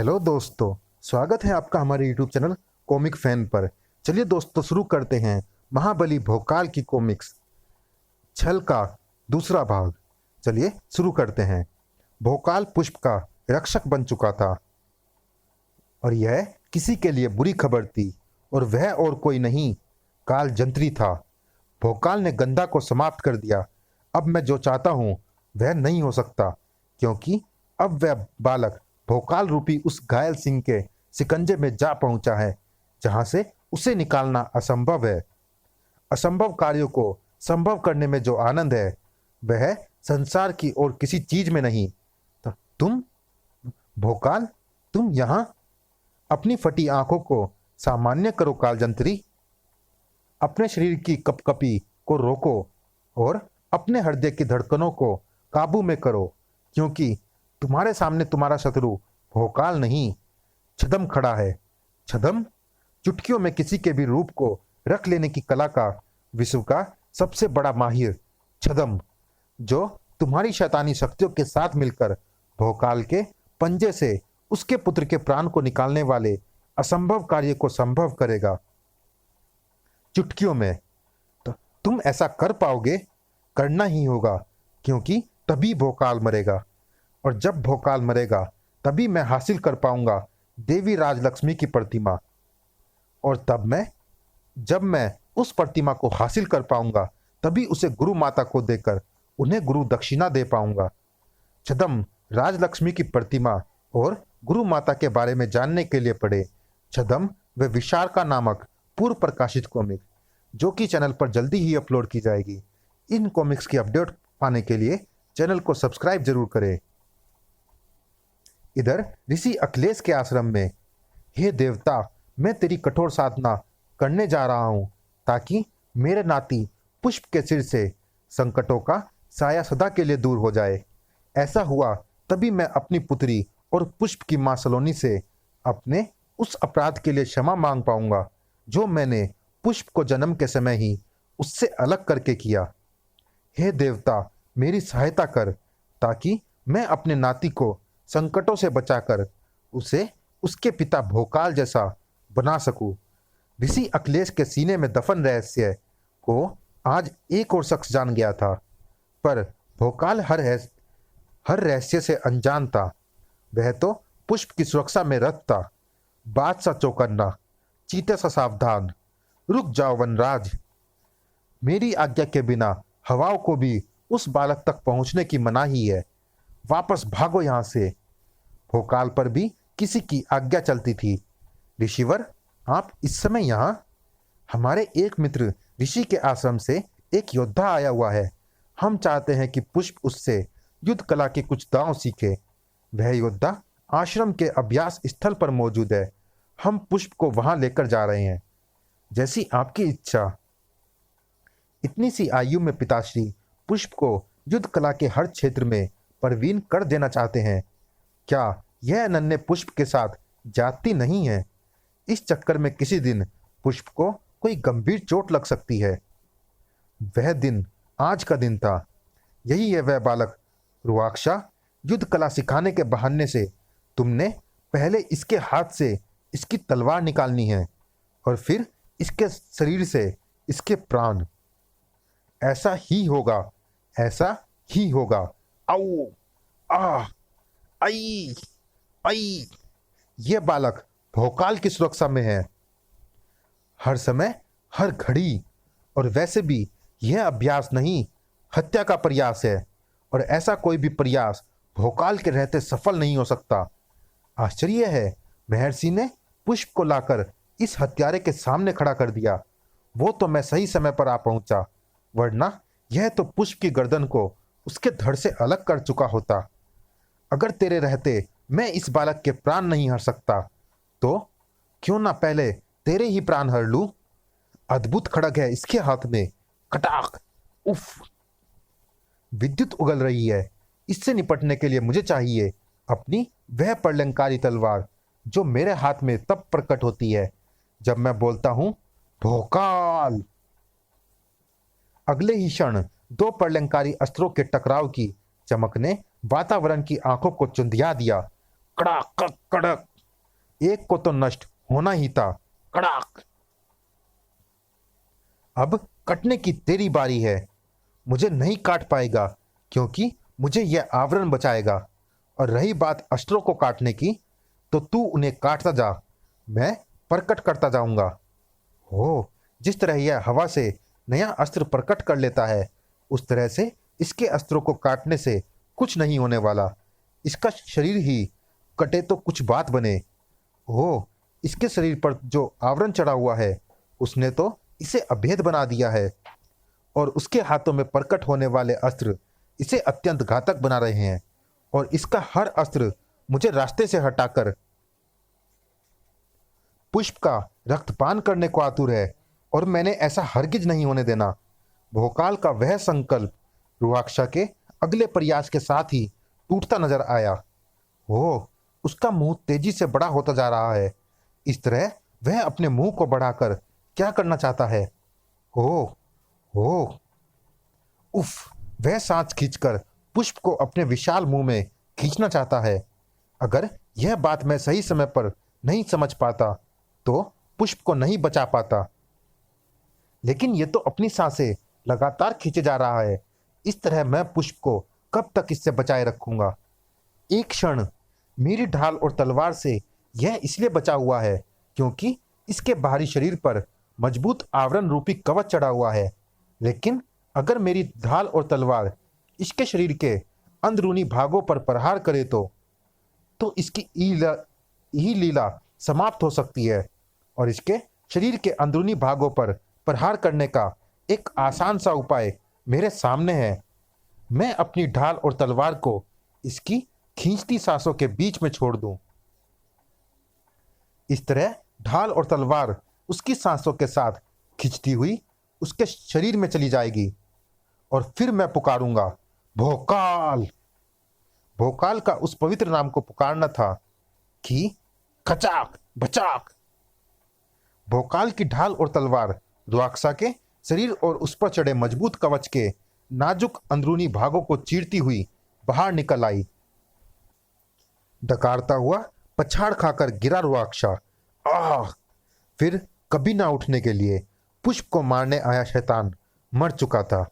Hello दोस्तों, स्वागत है आपका हमारे यूट्यूब चैनल कॉमिक फैन पर। चलिए दोस्तों, शुरू करते हैं महाबली भोकाल की कॉमिक्स छल का दूसरा भाग। चलिए शुरू करते हैं। भोकाल पुष्प का रक्षक बन चुका था और यह किसी के लिए बुरी खबर थी, और वह और कोई नहीं, काल जंत्री था। भोकाल ने गंधा को समाप्त कर दिया। अब मैं जो चाहता हूं वह नहीं हो सकता, क्योंकि अब वह बालक भोकाल रूपी उस घायल सिंह के शिकंजे में जा पहुंचा है, जहां से उसे निकालना असंभव है। असंभव कार्यों को संभव करने में जो आनंद है, वह संसार की और किसी चीज में नहीं। तो तुम भोकाल, तुम यहां? अपनी फटी आंखों को सामान्य करो कालजंत्री। अपने शरीर की कपकपी को रोको और अपने हृदय की धड़कनों को काबू में करो, क्योंकि तुम्हारे सामने तुम्हारा शत्रु भोकाल नहीं, छद्म खड़ा है। छद्म चुटकियों में किसी के भी रूप को रख लेने की कला का विश्व का सबसे बड़ा माहिर छद्म, जो तुम्हारी शैतानी शक्तियों के साथ मिलकर भोकाल के पंजे से उसके पुत्र के प्राण को निकालने वाले असंभव कार्य को संभव करेगा चुटकियों में। तो तुम ऐसा कर पाओगे? करना ही होगा, क्योंकि तभी भोकाल मरेगा, और जब भोकाल मरेगा तभी मैं हासिल कर पाऊंगा देवी राजलक्ष्मी की प्रतिमा। और जब मैं उस प्रतिमा को हासिल कर पाऊंगा, तभी उसे गुरु माता को देकर उन्हें गुरु दक्षिणा दे पाऊंगा। छद्म राजलक्ष्मी की प्रतिमा और गुरु माता के बारे में जानने के लिए पढ़े छद्म व विशारका नामक पूर्व प्रकाशित कॉमिक, जो कि चैनल पर जल्दी ही अपलोड की जाएगी। इन कॉमिक्स की अपडेट पाने के लिए चैनल को सब्सक्राइब जरूर करें। इधर ऋषि अखिलेश के आश्रम में, हे देवता, मैं तेरी कठोर साधना करने जा रहा हूं, ताकि मेरे नाती पुष्प के सिर से संकटों का साया सदा के लिए दूर हो जाए। ऐसा हुआ तभी मैं अपनी पुत्री और पुष्प की मां सलोनी से अपने उस अपराध के लिए क्षमा मांग पाऊंगा जो मैंने पुष्प को जन्म के समय ही उससे अलग करके किया। हे देवता, मेरी सहायता कर, ताकि मैं अपने नाती को संकटों से बचाकर उसे उसके पिता भोकाल जैसा बना सकूं। ऋषि अखिलेश के सीने में दफन रहस्य को आज एक और शख्स जान गया था, पर भोकाल हर रहस्य से अनजान था। वह तो पुष्प की सुरक्षा में रत था। बात सा चौकन्ना, चीते सा सावधान। रुक जाओ वनराज, मेरी आज्ञा के बिना हवाओं को भी उस बालक तक पहुंचने की मनाही है। वापस भागो यहां से। भोकाल पर भी किसी की आज्ञा चलती थी। ऋषिवर, आप इस समय यहाँ? हमारे एक मित्र ऋषि के आश्रम से एक योद्धा आया हुआ है। हम चाहते हैं कि पुष्प उससे युद्ध कला के कुछ दांव सीखे। वह योद्धा आश्रम के अभ्यास स्थल पर मौजूद है। हम पुष्प को वहां लेकर जा रहे हैं। जैसी आपकी इच्छा। इतनी सी आयु में पिताश्री पुष्प को युद्ध कला के हर क्षेत्र में प्रवीण कर देना चाहते हैं। क्या यह नन्हे पुष्प के साथ जाती नहीं है? इस चक्कर में किसी दिन पुष्प को कोई गंभीर चोट लग सकती है। वह दिन आज का दिन था। यही है वह बालक रुआक्षा। युद्ध कला सिखाने के बहाने से तुमने पहले इसके हाथ से इसकी तलवार निकालनी है, और फिर इसके शरीर से इसके प्राण। ऐसा ही होगा, ऐसा ही होगा। आओ, आ, आई, आई। ये बालक भोकाल की सुरक्षा में है, हर समय, हर घड़ी। और वैसे भी यह अभ्यास नहीं, हत्या का प्रयास है, और ऐसा कोई भी प्रयास भोकाल के रहते सफल नहीं हो सकता। आश्चर्य है, महर्षि ने पुष्प को लाकर इस हत्यारे के सामने खड़ा कर दिया। वो तो मैं सही समय पर आ पहुंचा, वरना यह तो पुष्प की गर्दन को उसके धड़ से अलग कर चुका होता। अगर तेरे रहते मैं इस बालक के प्राण नहीं हर सकता, तो क्यों ना पहले तेरे ही प्राण हर लूं। अद्भुत खड़ग है इसके हाथ में। कटाक, उफ। विद्युत उगल रही है। इससे निपटने के लिए मुझे चाहिए अपनी वह प्रलंकारी तलवार, जो मेरे हाथ में तब प्रकट होती है जब मैं बोलता हूं भोकाल। अगले ही क्षण दो प्रलंकारी अस्त्रों के टकराव की चमक ने वातावरण की आंखों को चुंधिया दिया। कड़ाक कड़क। एक को तो नष्ट होना ही था। कड़ाक! अब कटने की तेरी बारी है। मुझे नहीं काट पाएगा क्योंकि मुझे यह आवरण बचाएगा। और रही बात अस्त्रों को काटने की, तो तू उन्हें काटता जा, मैं प्रकट करता जाऊंगा। हो, जिस तरह यह हवा से नया अस्त्र प्रकट कर लेता है, उस तरह से इसके अस्त्रों को काटने से कुछ नहीं होने वाला। इसका शरीर ही कटे तो कुछ बात बने। हो, इसके शरीर पर जो आवरण चढ़ा हुआ है, उसने तो इसे अभेद बना दिया है, और उसके हाथों में प्रकट होने वाले अस्त्र इसे अत्यंत घातक बना रहे हैं। और इसका हर अस्त्र मुझे रास्ते से हटाकर पुष्प का रक्तपान करने को आतुर है, और मैंने ऐसा हरगिज नहीं होने देना। भोकाल का वह संकल्प रुआक्षा के अगले प्रयास के साथ ही टूटता नजर आया। हो, उसका मुंह तेजी से बड़ा होता जा रहा है। इस तरह वह अपने मुंह को बढ़ाकर क्या करना चाहता है? हो, हो, उफ! वह सांस खींचकर पुष्प को अपने विशाल मुंह में खींचना चाहता है। अगर यह बात मैं सही समय पर नहीं समझ पाता तो पुष्प को नहीं बचा पाता। लेकिन यह तो अपनी सांसें लगातार खींचे जा रहा है। इस तरह मैं पुष्प को कब तक इससे बचाए रखूंगा? एक क्षण मेरी ढाल और तलवार से यह इसलिए बचा हुआ है क्योंकि इसके बाहरी शरीर पर मजबूत आवरण रूपी कवच चढ़ा हुआ है। लेकिन अगर मेरी ढाल और तलवार इसके शरीर के अंदरूनी भागों पर प्रहार करे तो इसकी यही लीला समाप्त हो सकती है। और इसके शरीर के अंदरूनी भागों पर प्रहार करने का एक आसान सा उपाय मेरे सामने है। मैं अपनी ढाल और तलवार को इसकी खींचती सांसों के बीच में छोड़ दूं। इस तरह ढाल और तलवार उसकी सांसों के साथ खिंचती हुई उसके शरीर में चली जाएगी, और फिर मैं पुकारूंगा, भोकाल! भोकाल का उस पवित्र नाम को पुकारना था कि खचाक बचाक! भोकाल की ढाल और तलवार रुआक्सा के शरीर और उस पर चढ़े मजबूत कवच के नाजुक अंदरूनी भागों को चीरती हुई बाहर निकल आई। डकारता हुआ पछाड़ खाकर गिरा रुआक्सा। आह! फिर कभी ना उठने के लिए पुष्प को मारने आया शैतान मर चुका था।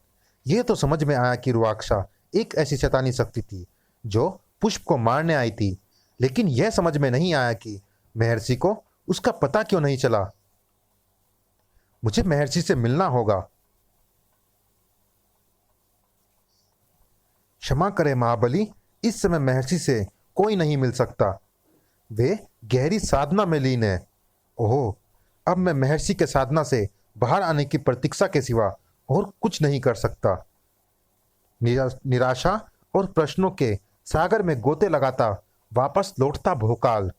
यह तो समझ में आया कि रुआक्सा एक ऐसी शैतानी शक्ति थी जो पुष्प को मारने आई थी, लेकिन यह समझ में नहीं आया कि महर्षि को उसका पता क्यों नहीं चला। मुझे महर्षि से मिलना होगा। क्षमा करें महाबली, इस समय महर्षि से कोई नहीं मिल सकता। वे गहरी साधना में लीन है। ओह, अब मैं महर्षि के साधना से बाहर आने की प्रतीक्षा के सिवा और कुछ नहीं कर सकता। निराशा और प्रश्नों के सागर में गोते लगाता वापस लौटता भोकाल।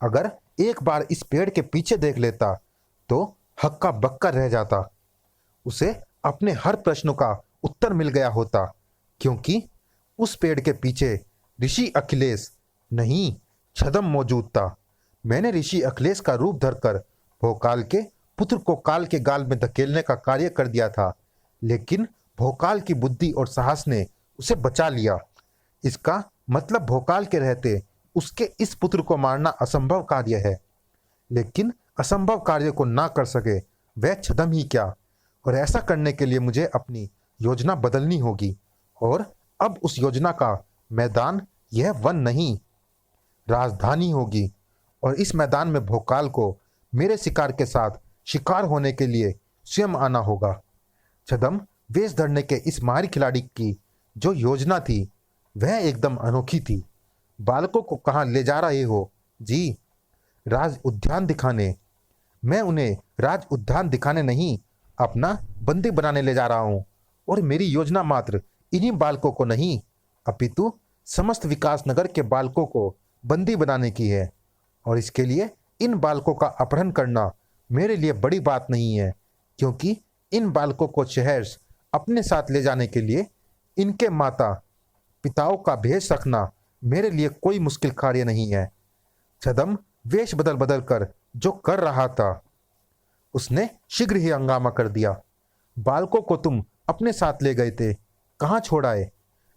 अगर एक बार इस पेड़ के पीछे देख लेता तो हक्का बक्का रह जाता। उसे अपने हर प्रश्न का उत्तर मिल गया होता, क्योंकि उस पेड़ के पीछे ऋषि अखिलेश नहीं, छद्म मौजूद था। मैंने ऋषि अखिलेश का रूप धरकर भोकाल के पुत्र को काल के गाल में धकेलने का कार्य कर दिया था, लेकिन भोकाल की बुद्धि और साहस ने उसे बचा लिया। इसका मतलब भोकाल के रहते उसके इस पुत्र को मारना असंभव कार्य है, लेकिन असंभव कार्य को ना कर सके वह छद्म ही क्या। और ऐसा करने के लिए मुझे अपनी योजना बदलनी होगी, और अब उस योजना का मैदान यह वन नहीं, राजधानी होगी। और इस मैदान में भोकाल को मेरे शिकार के साथ शिकार होने के लिए स्वयं आना होगा। छद्म वेश धरने के इस माहिर खिलाड़ी की जो योजना थी वह एकदम अनोखी थी। बालकों को कहाँ ले जा रहे हो जी? राज उद्यान दिखाने। मैं उन्हें राज उद्यान दिखाने नहीं, अपना बंदी बनाने ले जा रहा हूँ। और मेरी योजना मात्र इन्हीं बालकों को नहीं, अपितु समस्त विकास नगर के बालकों को बंदी बनाने की है। और इसके लिए इन बालकों का अपहरण करना मेरे लिए बड़ी बात नहीं है, क्योंकि इन बालकों को शहर अपने साथ ले जाने के लिए इनके माता पिताओं का भेष रखना मेरे लिए कोई मुश्किल कार्य नहीं है। छद्म वेश बदल बदल कर जो कर रहा था उसने शीघ्र ही हंगामा कर दिया। बालकों को तुम अपने साथ ले गए थे, कहाँ छोड़ आए?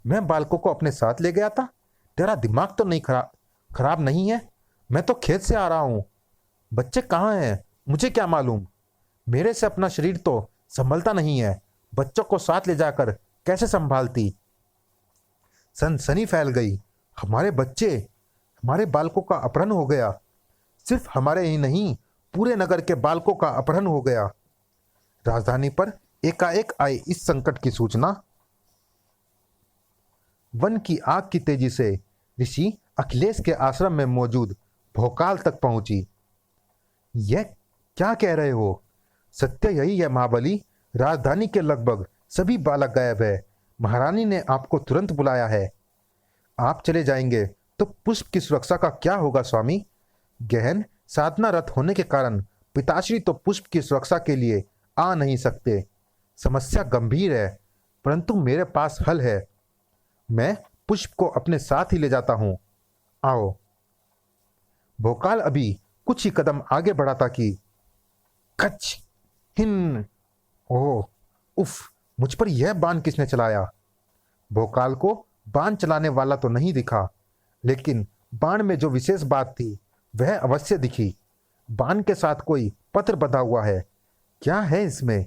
मैं बालकों को अपने साथ ले गया था? तेरा दिमाग तो नहीं खराब नहीं है? मैं तो खेत से आ रहा हूं। बच्चे कहाँ हैं मुझे क्या मालूम। मेरे से अपना शरीर तो संभलता नहीं है, बच्चों को साथ ले जाकर कैसे संभालती। सनसनी फैल गई। हमारे बच्चे, हमारे बालकों का अपहरण हो गया। सिर्फ हमारे ही नहीं, पूरे नगर के बालकों का अपहरण हो गया। राजधानी पर एकाएक आई इस संकट की सूचना वन की आग की तेजी से ऋषि अखिलेश के आश्रम में मौजूद भोकाल तक पहुंची। यह क्या कह रहे हो? सत्य यही है महाबली, राजधानी के लगभग सभी बालक गायब है। महारानी ने आपको तुरंत बुलाया है। आप चले जाएंगे तो पुष्प की सुरक्षा का क्या होगा स्वामी? गहन साधना रत होने के कारण पिताश्री तो पुष्प की सुरक्षा के लिए आ नहीं सकते। समस्या गंभीर है, परंतु मेरे पास हल है। मैं पुष्प को अपने साथ ही ले जाता हूं। आओ। भोकाल अभी कुछ ही कदम आगे बढ़ा था कि खच हिन। ओह उफ, मुझ पर यह बाण किसने चलाया? भोकाल को बाण चलाने वाला तो नहीं दिखा, लेकिन बाण में जो विशेष बात थी वह अवश्य दिखी। बाण के साथ कोई पत्र बंधा हुआ है। क्या है इसमें?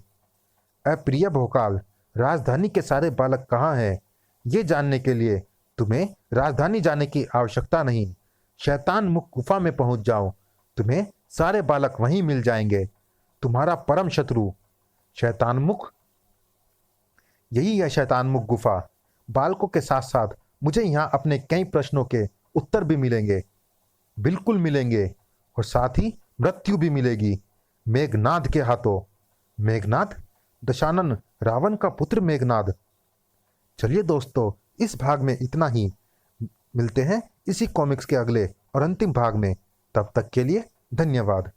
अप्रिय भोकाल, राजधानी के सारे बालक कहाँ हैं? ये जानने के लिए तुम्हें राजधानी जाने की आवश्यकता नहीं। शैतान मुख गुफा में पहुंच जाओ, तुम्हें सारे बालक वहीं मिल जाएंगे। तुम्हारा परम शत्रु शैतान मुख, यही है शैतान मुख गुफा। बालकों के साथ साथ मुझे यहाँ अपने कई प्रश्नों के उत्तर भी मिलेंगे। बिल्कुल मिलेंगे, और साथ ही मृत्यु भी मिलेगी मेघनाद के हाथों। मेघनाद? दशानन रावण का पुत्र मेघनाद। चलिए दोस्तों, इस भाग में इतना ही। मिलते हैं इसी कॉमिक्स के अगले और अंतिम भाग में। तब तक के लिए धन्यवाद।